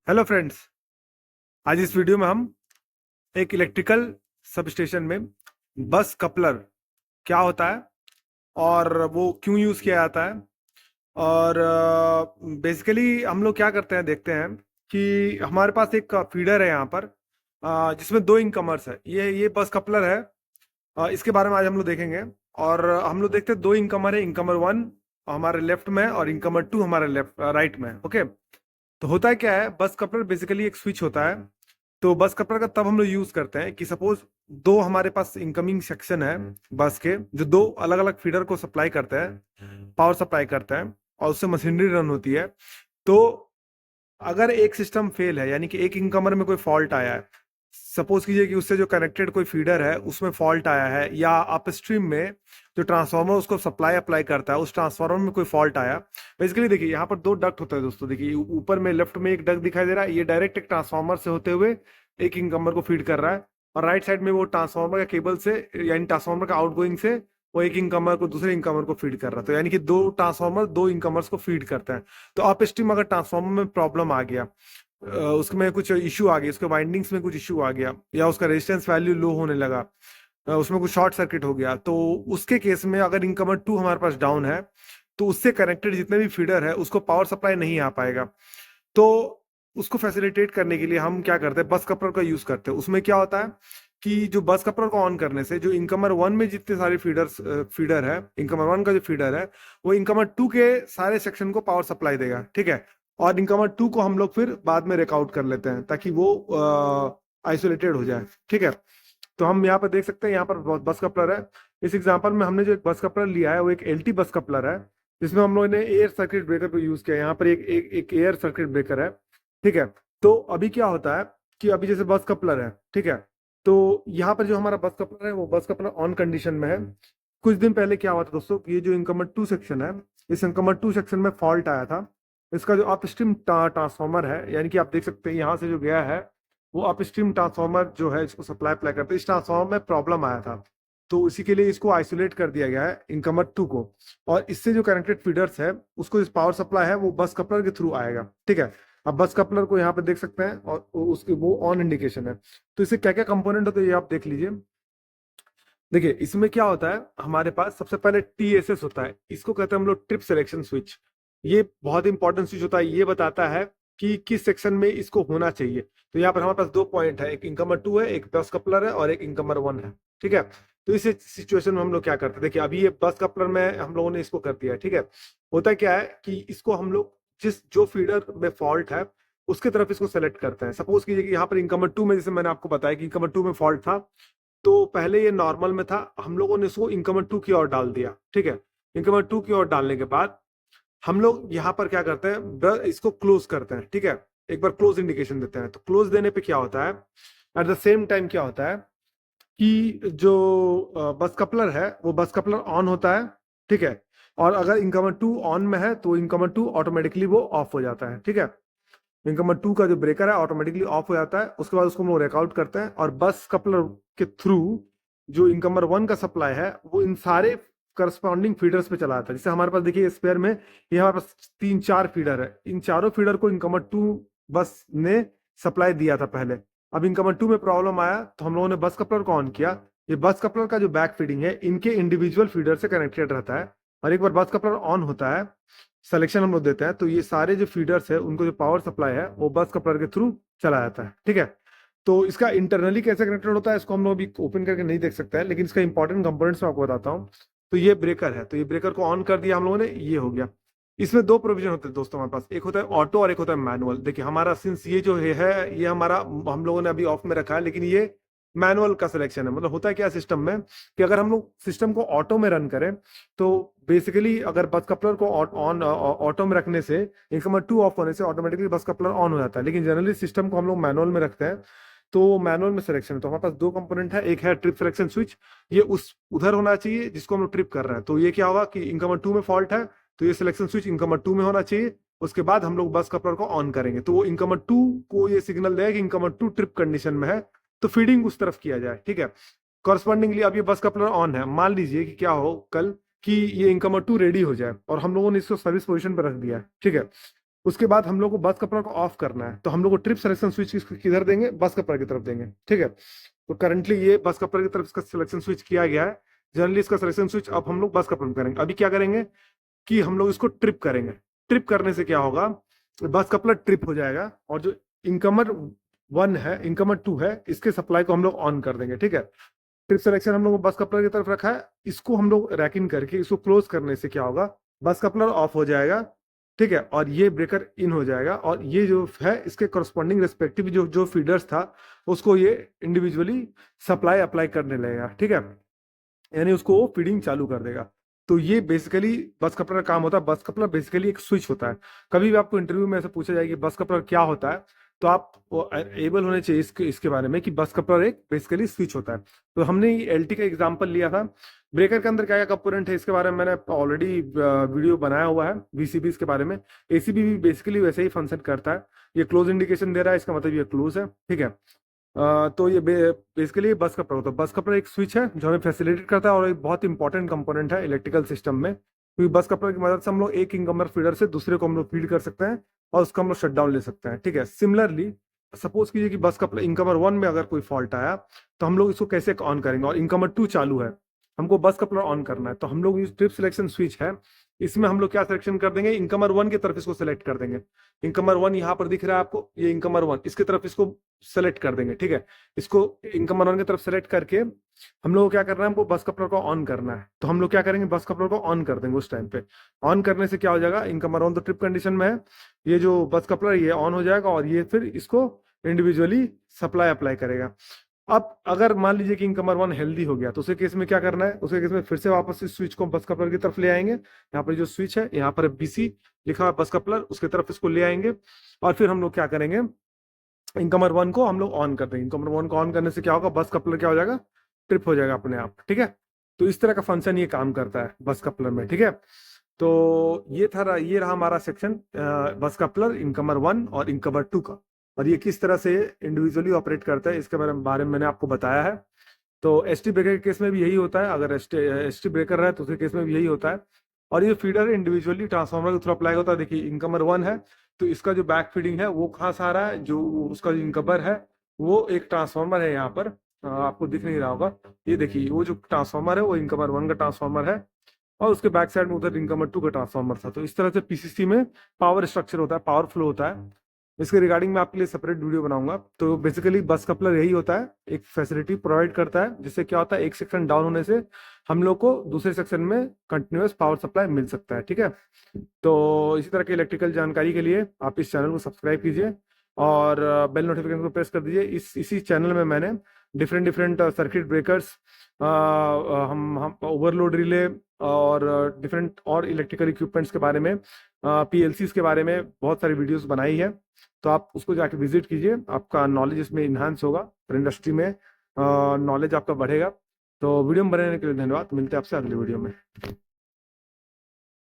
Hello friends. आज इस video में हम एक इलेक्ट्रिकल सबस्टेशन में बस कपलर क्या होता है और वो क्यों यूज़ किया जाता है और बेसिकली हम लोग क्या करते हैं देखते हैं कि हमारे पास एक फीडर है यहाँ पर, जिसमें दो इनकमर्स है। ये बस कपलर है। इसके बारे में आज हम लोग देखेंगे। और हम लोग देखते हैं दो इनकमर है, इनकमर वन हमारे लेफ्ट में और इनकमर टू हमारे लेफ्ट राइट में। ओके, तो होता है क्या है, बस कपलर बेसिकली एक स्विच होता है। तो बस कपलर का तब हम लोग यूज करते हैं कि सपोज दो हमारे पास इनकमिंग सेक्शन है बस के, जो दो अलग अलग फीडर को सप्लाई करते हैं, पावर सप्लाई करते हैं और उससे मशीनरी रन होती है। तो अगर एक सिस्टम फेल है, यानी कि एक इनकमर में कोई फॉल्ट आया है, सपोज कीजिए कि उससे जो कनेक्टेड कोई फीडर है उसमें फॉल्ट आया है, या अपस्ट्रीम में जो ट्रांसफार्मर उसको सप्लाई अप्लाई करता है उस ट्रांसफार्मर में कोई फॉल्ट आया। बेसिकली देखिए यहाँ पर दो डक्ट होता है दोस्तों। देखिए ऊपर में लेफ्ट में एक डक्ट दिखाई दे रहा है, ये डायरेक्ट एक ट्रांसफार्मर से होते हुए एक इनकमर को फीड कर रहा है। और राइट साइड में वो ट्रांसफार्मर का केबल से, यानी ट्रांसफार्मर का आउटगोइंग से वो एक इनकमर को दूसरे इनकमर को फीड कर रहा है। तो यानी कि दो ट्रांसफार्मर दो इनकमर्स को फीड करते हैं। तो अपस्ट्रीम अगर ट्रांसफार्मर में प्रॉब्लम आ गया, उसमें कुछ इशू आ गया, उसके वाइंडिंग्स में कुछ इशू आ गया, या उसका रेजिस्टेंस वैल्यू लो होने लगा, उसमें कुछ शॉर्ट सर्किट हो गया, तो उसके केस में अगर इनकमर टू हमारे पास डाउन है तो उससे कनेक्टेड जितने भी फीडर है उसको पावर सप्लाई नहीं आ पाएगा। तो उसको फैसिलिटेट करने के लिए हम क्या करते हैं, बस कपलर का यूज करते हैं। उसमें क्या होता है कि जो बस कपलर को ऑन करने से जो इनकमर वन में जितने सारे फीडर है, इनकमर वन का जो फीडर है वो इनकमर टू के सारे सेक्शन को पावर सप्लाई देगा। ठीक है, और इनकमर टू को हम लोग फिर बाद में रेकआउट कर लेते हैं ताकि वो आइसोलेटेड हो जाए। ठीक है, तो हम यहाँ पर देख सकते हैं, यहाँ पर बस कपलर है। इस एग्जांपल में हमने जो एक बस कपलर लिया है वो एक एलटी बस कपलर है, जिसमें हम लोगों ने एयर सर्किट ब्रेकर को यूज किया है। यहाँ पर एक एयर सर्किट ब्रेकर है। ठीक है, तो अभी क्या होता है कि अभी जैसे बस कपलर है, ठीक है, तो यहाँ पर जो हमारा बस कपलर है वो बस कपलर ऑन कंडीशन में है। कुछ दिन पहले क्या हुआ था दोस्तों कि ये जो इनकमर टू सेक्शन है, इस इनकमर टू सेक्शन में फॉल्ट आया था। इसका जो अपस्ट्रीम ट्रांसफार्मर है, यानी कि आप देख सकते हैं यहाँ से जो गया है वो अपस्ट्रीम ट्रांसफार्मर जो है इसको सप्लाई अप्लाई करते हैं, इस ट्रांसफार्मर में प्रॉब्लम आया था। तो इसी के लिए इसको आइसोलेट कर दिया गया है इनकमर टू को, और इससे जो कनेक्टेड फीडर्स है उसको इस पावर सप्लाई है वो बस कपलर के थ्रू आएगा। ठीक है, अब बस कपलर को यहाँ पे देख सकते हैं और उसके वो ऑन इंडिकेशन है। तो इससे क्या क्या कंपोनेंट होते हैं ये आप देख लीजिए। देखिए इसमें क्या होता है, हमारे पास सबसे पहले टीएसएस होता है, इसको कहते हैं हम लोग ट्रिप सिलेक्शन स्विच। ये बहुत इंपॉर्टेंट स्विच होता है, ये बताता है कि किस सेक्शन में इसको होना चाहिए। तो यहाँ पर हमारे पास दो पॉइंट है, एक इनकमर टू है, एक बस कपलर है, और एक इनकमर वन है। ठीक है, तो इस सिचुएशन में हम लोग क्या करते हैं, देखिए अभी ये बस कपलर में हम लोगों ने इसको कर दिया है। ठीक है, होता क्या है कि इसको हम लोग जिस जो फीडर में फॉल्ट है उसके तरफ इसको सेलेक्ट करते हैं। सपोज कीजिए कि यहाँ पर इनकमर टू में, जैसे मैंने आपको बताया कि इनकमर टू में फॉल्ट था, तो पहले ये नॉर्मल में था, हम लोगों ने इसको इनकमर टू की ओर डाल दिया। ठीक है, इनकमर टू की ओर डालने के बाद हम लोग यहाँ पर क्या करते हैं, इसको क्लोज करते हैं। ठीक है, एक बार क्लोज इंडिकेशन देते हैं। तो क्लोज देने पे क्या होता है, एट द सेम टाइम क्या होता है कि जो बस कपलर है वो बस कपलर ऑन होता है। ठीक है, और अगर इनकमर टू ऑन में है तो इनकमर टू ऑटोमेटिकली वो ऑफ हो जाता है। ठीक है, इनकमर टू का जो ब्रेकर है ऑटोमेटिकली ऑफ हो जाता है। उसके बाद उसको हम लोग रेकआउट करते हैं और बस कपलर के थ्रू जो इनकमर वन का सप्लाई है वो इन सारे करस्पॉन्डिंग फीडर्स पे चला जाता है। जैसे हमारे पास देखिए स्पेयर में ये हमारे पास तीन चार फीडर है, इन चारों फीडर को इनकमर टू बस ने सप्लाई दिया था पहले। अब इनकमर टू में प्रॉब्लम आया तो हम लोगों ने बस कपलर को ऑन किया। ये बस कपलर का जो बैक फीडिंग है इनके इंडिविजुअल फीडर से कनेक्टेड रहता है, और एक बार बस कपलर ऑन होता है, सिलेक्शन हम लोग देते हैं, तो ये सारे जो फीडर्स है उनको जो पावर सप्लाई है वो बस कपलर के थ्रू चला जाता है। ठीक है, तो इसका इंटरनली कैसे कनेक्टेड होता है इसको हम लोग अभी ओपन करके नहीं देख सकते हैं, लेकिन इसका इंपॉर्टेंट कंपोनेंट्स मैं आपको बताता हूँ। तो ये ब्रेकर है, तो ये ब्रेकर को ऑन कर दिया हम लोगों ने, ये हो गया। इसमें दो प्रोविजन होते हैं दोस्तों हमारे पास, एक होता है ऑटो और एक होता है मैनुअल। देखिए हमारा सिंस ये जो है ये हमारा हम लोगों ने अभी ऑफ में रखा है, लेकिन ये मैनुअल का सिलेक्शन है। मतलब होता है क्या सिस्टम में कि अगर हम लोग सिस्टम को ऑटो में रन करें तो बेसिकली अगर बस कपलर को ऑन ऑटो में रखने से इनकमर टू ऑफ होने से ऑटोमेटिकली बस कपलर ऑन हो जाता है, लेकिन जनरली सिस्टम को हम लोग मैनुअल में रखते हैं। तो मैनुअल में सिलेक्शन है, तो हमारे पास दो कंपोनेंट है, एक है ट्रिप सिलेक्शन स्विच, ये उस उधर होना चाहिए जिसको हम लोग ट्रिप कर रहे हैं। तो ये क्या होगा कि इनकमर टू में फॉल्ट है तो ये सिलेक्शन स्विच इनकमर टू में होना चाहिए। उसके बाद हम लोग बस कपलर को ऑन करेंगे तो वो इनकमर टू को ये सिग्नल देगा कि इनकमर टू ट्रिप कंडीशन में है, तो फीडिंग उस तरफ किया जाए। ठीक है, कॉरस्पॉन्डिंगली अब ये बस कपलर ऑन है, मान लीजिए कि क्या हो कल कि ये इनकमर टू रेडी हो जाए और हम लोगों ने इसको सर्विस पोजीशन पर रख दिया है। ठीक है, उसके बाद हम लोग को बस कपलर को ऑफ करना है, तो हम लोग को ट्रिप सिलेक्शन स्विच किधर देंगे, बस कपलर की तरफ देंगे, ठीक है। तो करंटली ये बस कपलर की तरफ इसका सिलेक्शन स्विच किया गया है। जनरली इसका सिलेक्शन स्विच अब हम लोग बस कपलर में करेंगे। अभी क्या करेंगे कि हम लोग इसको ट्रिप करेंगे। ट्रिप करने से क्या होगा, बस कपलर ट्रिप हो जाएगा और जो इनकमर 1 है, इनकमर 2 है, इसके सप्लाई को हम लोग ऑन कर देंगे, ठीक है। ट्रिप सिलेक्शन हम लोग बस कपलर की तरफ रखा है, इसको हम लोग रैक इन करके इसको क्लोज करने से क्या होगा, बस कपलर ऑफ हो जाएगा, ठीक है, और ये ब्रेकर इन हो जाएगा। और ये जो है इसके करस्पॉन्डिंग रेस्पेक्टिव जो जो फीडर्स था उसको ये इंडिविजुअली सप्लाई अप्लाई करने लगेगा, ठीक है, यानी उसको वो फीडिंग चालू कर देगा। तो ये बेसिकली बस कपलर का काम होता है। बस कपलर बेसिकली एक स्विच होता है। कभी भी आपको इंटरव्यू में ऐसे पूछा जाए कि बस कपलर क्या होता है, तो आप वो एबल होने चाहिए इसके बारे में कि बस कपलर एक बेसिकली स्विच होता है। तो हमने एलटी का एग्जांपल लिया था। ब्रेकर के अंदर क्या क्या कंपोनेंट है इसके बारे में मैंने ऑलरेडी वीडियो बनाया हुआ है, वीसीबी के बारे में। एसीबी भी बेसिकली वैसे ही फंक्शन करता है। ये क्लोज इंडिकेशन दे रहा है, इसका मतलब ये क्लोज है, ठीक है। तो ये बेसिकली बस कपलर होता है। बस कपलर एक स्विच है जो हमें फैसिलिटेट करता है और एक बहुत इंपॉर्टेंट कंपोनेंट है इलेक्ट्रिकल सिस्टम में, क्योंकि बस कपलर की मदद से हम लोग एक इनकमर फीडर से दूसरे को हम लोग फीड कर सकते हैं और उसका हम लोग शट डाउन ले सकते हैं, ठीक है। सिमिलरली सपोज कीजिए कि बस कपलर इनकमर 1 में अगर कोई फॉल्ट आया तो हम लोग इसको कैसे ऑन करेंगे, और इनकमर 2 चालू है, हमको बस कपलर ऑन करना है, तो हम लोग ये ट्रिप सिलेक्शन स्विच है, इसमें हम लोग क्या सिलेक्शन कर देंगे, इनकमर 1 की तरफ इसको सेलेक्ट कर देंगे। इनकमर 1 यहाँ पर दिख रहा है आपको, ये इनकमर 1, इसकी तरफ इसको सेलेक्ट कर देंगे, ठीक है। इसको इनकमर 1 की तरफ सेलेक्ट करके हम लोग को क्या करना है, हमको बस कपलर को ऑन करना है। तो हम लोग क्या करेंगे, बस कपलर को ऑन कर देंगे उस टाइम पे। ऑन करने से क्या हो जाएगा, इनकमर 1 तो ट्रिप कंडीशन में है, ये जो बस कपलर ये ऑन हो जाएगा और ये फिर इसको इंडिविजुअली सप्लाई अप्लाई करेगा। अब अगर मान लीजिए कि इनकमर 1 हेल्दी हो गया तो उसे केस में क्या करना है, उसे केस में फिर से वापस इस स्विच को बस कपलर की तरफ ले आएंगे। यहाँ पर जो स्विच है यहाँ पर बीसी लिखा हुआ बस कपलर, उसकी तरफ इसको ले आएंगे और फिर हम लोग क्या करेंगे, इनकमर 1 को हम लोग ऑन कर देंगे। इनकमर 1 को ऑन करने से क्या होगा, बस कपलर क्या हो जाएगा, ट्रिप हो जाएगा अपने आप, ठीक है। तो इस तरह का फंक्शन ये काम करता है बस कपलर में, ठीक है। तो ये रहा हमारा सेक्शन बस कपलर इनकमर 1 और इनकमर 2 का, और ये किस तरह से इंडिविजुअली ऑपरेट करता है इसके बारे में मैंने आपको बताया है। तो एसटी ब्रेकर के केस में भी यही होता है, अगर एसटी ब्रेकर है तो उसके केस में भी यही होता है। और ये फीडर इंडिविजुअली ट्रांसफार्मर के थ्रू अप्लाई होता है। देखिए इनकमर 1 है तो इसका जो बैक फीडिंग है वो कहाँ से आ रहा है, जो उसका जो इनकमर है वो एक ट्रांसफार्मर है यहाँ पर, आपको दिख नहीं रहा होगा, ये देखिए वो जो ट्रांसफार्मर है वो इनकमर 1 का ट्रांसफार्मर है और उसके बैक साइड में उधर इनकमर 2 का ट्रांसफार्मर था। तो इस तरह से पीसीसी में पावर स्ट्रक्चर होता है, पावर फ्लो होता है। इसके रिगार्डिंग मैं आपके लिए सेपरेट वीडियो बनाऊंगा। तो बेसिकली बस कपलर यही होता है, एक फैसिलिटी प्रोवाइड करता है जिससे क्या होता है, एक सेक्शन डाउन होने से हम लोग को दूसरे सेक्शन में कंटिन्यूअस पावर सप्लाई मिल सकता है, ठीक है। तो इसी तरह की इलेक्ट्रिकल जानकारी के लिए आप इस चैनल को सब्सक्राइब कीजिए और बेल नोटिफिकेशन को प्रेस कर दीजिए। इसी चैनल में मैंने डिफरेंट डिफरेंट सर्किट ब्रेकर्स, हम ओवरलोड रिले और डिफरेंट और इलेक्ट्रिकल इक्विपमेंट्स के बारे में, पीएलसीज के बारे में बहुत सारी वीडियोस बनाई है। तो आप उसको जाके विजिट कीजिए, आपका नॉलेज इसमें इन्हांस होगा, फिर इंडस्ट्री में नॉलेज आपका बढ़ेगा। तो वीडियो में बने रहने के लिए धन्यवाद, मिलते हैं आपसे अगली वीडियो में।